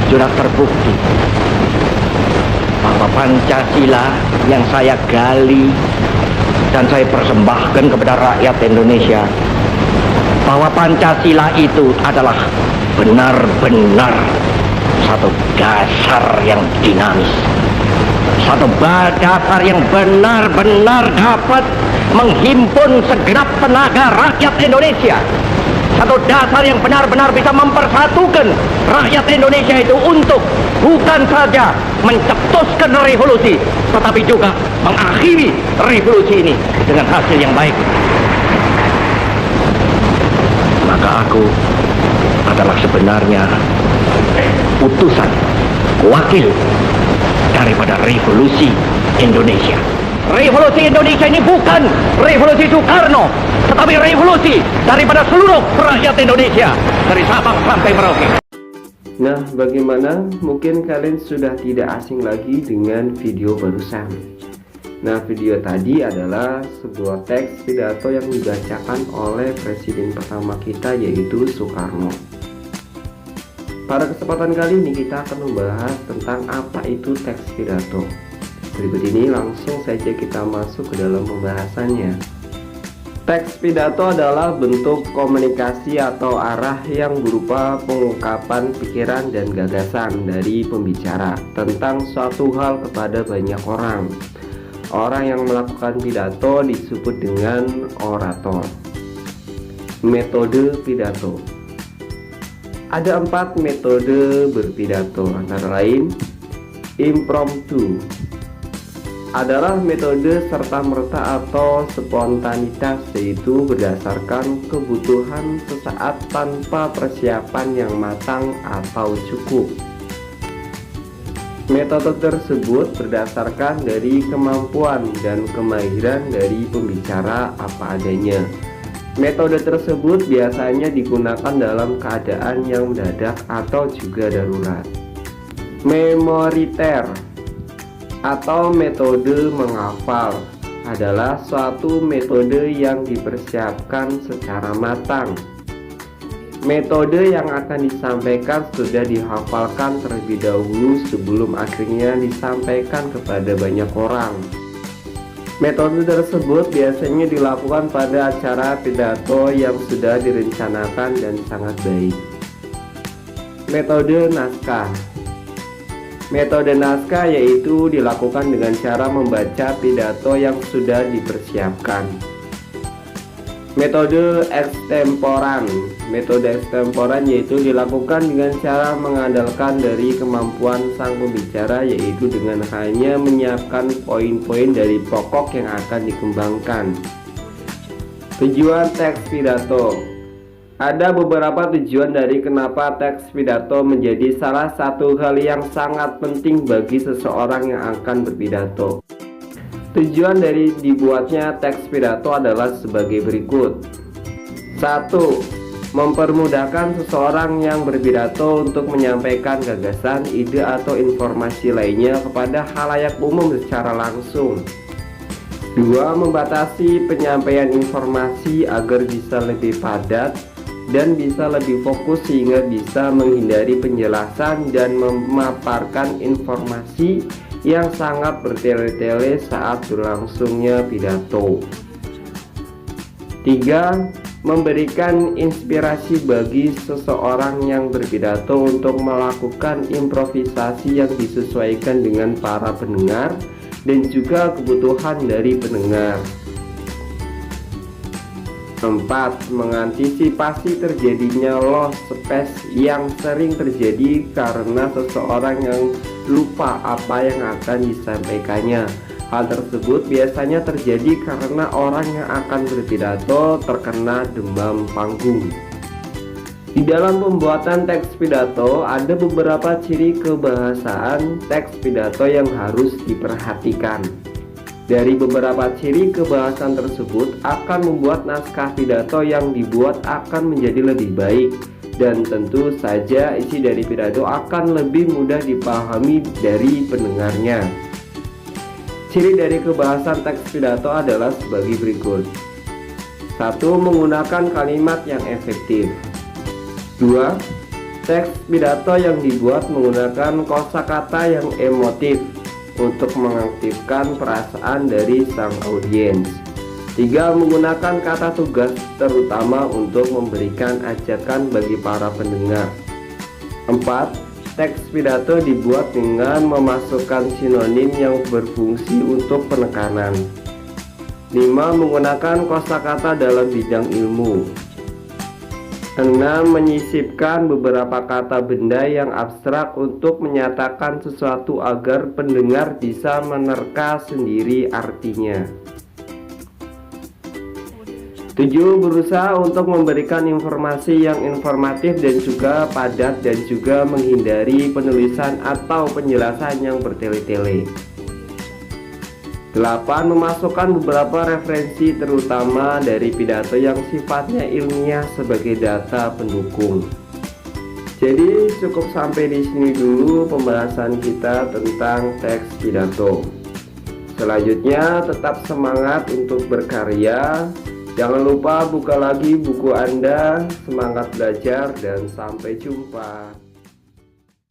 sudah terbukti bahwa Pancasila yang saya gali dan saya persembahkan kepada rakyat Indonesia, bahwa Pancasila itu adalah benar-benar satu dasar yang dinamis, satu dasar yang benar-benar dapat menghimpun segenap tenaga rakyat Indonesia, satu dasar yang benar-benar bisa mempersatukan rakyat Indonesia itu untuk bukan saja mencetuskan revolusi, tetapi juga mengakhiri revolusi ini dengan hasil yang baik. Maka aku adalah sebenarnya utusan, wakil daripada revolusi Indonesia. Revolusi Indonesia ini bukan revolusi Soekarno, tetapi revolusi daripada seluruh rakyat Indonesia, dari Sabang sampai Merauke. Nah, bagaimana? Mungkin kalian sudah tidak asing lagi dengan video barusan. Nah, video tadi adalah sebuah teks pidato yang dibacakan oleh presiden pertama kita, yaitu Soekarno. Pada kesempatan kali ini kita akan membahas tentang apa itu teks pidato. Berikut ini langsung saja kita masuk ke dalam pembahasannya. Teks pidato adalah bentuk komunikasi atau arah yang berupa pengungkapan pikiran dan gagasan dari pembicara tentang suatu hal kepada banyak orang. Orang yang melakukan pidato disebut dengan orator. Metode pidato. Ada 4 metode berpidato, antara lain impromptu adalah metode serta-merta atau spontanitas, yaitu berdasarkan kebutuhan sesaat tanpa persiapan yang matang atau cukup. Metode tersebut berdasarkan dari kemampuan dan kemahiran dari pembicara apa adanya. Metode tersebut biasanya digunakan dalam keadaan yang mendadak atau juga darurat. Memoriter atau metode menghafal adalah suatu metode yang dipersiapkan secara matang. Metode yang akan disampaikan sudah dihafalkan terlebih dahulu sebelum akhirnya disampaikan kepada banyak orang. Metode tersebut biasanya dilakukan pada acara pidato yang sudah direncanakan dan sangat baik. Metode naskah. Metode naskah yaitu dilakukan dengan cara membaca pidato yang sudah dipersiapkan. Metode ekstemporan. Metode ekstemporan yaitu dilakukan dengan cara mengandalkan dari kemampuan sang pembicara, yaitu dengan hanya menyiapkan poin-poin dari pokok yang akan dikembangkan. Tujuan teks pidato. Ada beberapa tujuan dari kenapa teks pidato menjadi salah satu hal yang sangat penting bagi seseorang yang akan berpidato. Tujuan dari dibuatnya teks pidato adalah sebagai berikut. 1. Mempermudahkan seseorang yang berpidato untuk menyampaikan gagasan, ide atau informasi lainnya kepada khalayak umum secara langsung. 2. Membatasi penyampaian informasi agar bisa lebih padat dan bisa lebih fokus sehingga bisa menghindari penjelasan dan memaparkan informasi yang sangat bertele-tele saat berlangsungnya pidato. 3. Memberikan inspirasi bagi seseorang yang berpidato untuk melakukan improvisasi yang disesuaikan dengan para pendengar dan juga kebutuhan dari pendengar. 4. Mengantisipasi terjadinya loss space yang sering terjadi karena seseorang yang lupa apa yang akan disampaikannya. Hal tersebut biasanya terjadi karena orang yang akan berpidato terkena demam panggung. Di dalam pembuatan teks pidato ada beberapa ciri kebahasaan teks pidato yang harus diperhatikan. Dari beberapa ciri kebahasan tersebut akan membuat naskah pidato yang dibuat akan menjadi lebih baik, dan tentu saja isi dari pidato akan lebih mudah dipahami dari pendengarnya. Ciri dari kebahasan teks pidato adalah sebagai berikut. 1. Menggunakan kalimat yang efektif. 2. Teks pidato yang dibuat menggunakan kosakata yang emotif untuk mengaktifkan perasaan dari sang audiens. 3. Menggunakan kata tugas terutama untuk memberikan ajakan bagi para pendengar. 4. Teks pidato dibuat dengan memasukkan sinonim yang berfungsi untuk penekanan. 5. Menggunakan kosakata dalam bidang ilmu. 6. Menyisipkan beberapa kata benda yang abstrak untuk menyatakan sesuatu agar pendengar bisa menerka sendiri artinya. 7. Berusaha untuk memberikan informasi yang informatif dan juga padat dan juga menghindari penulisan atau penjelasan yang bertele-tele. 8. Memasukkan beberapa referensi terutama dari pidato yang sifatnya ilmiah sebagai data pendukung. Jadi cukup sampai di sini dulu pembahasan kita tentang teks pidato. Selanjutnya tetap semangat untuk berkarya. Jangan lupa buka lagi buku Anda, semangat belajar dan sampai jumpa.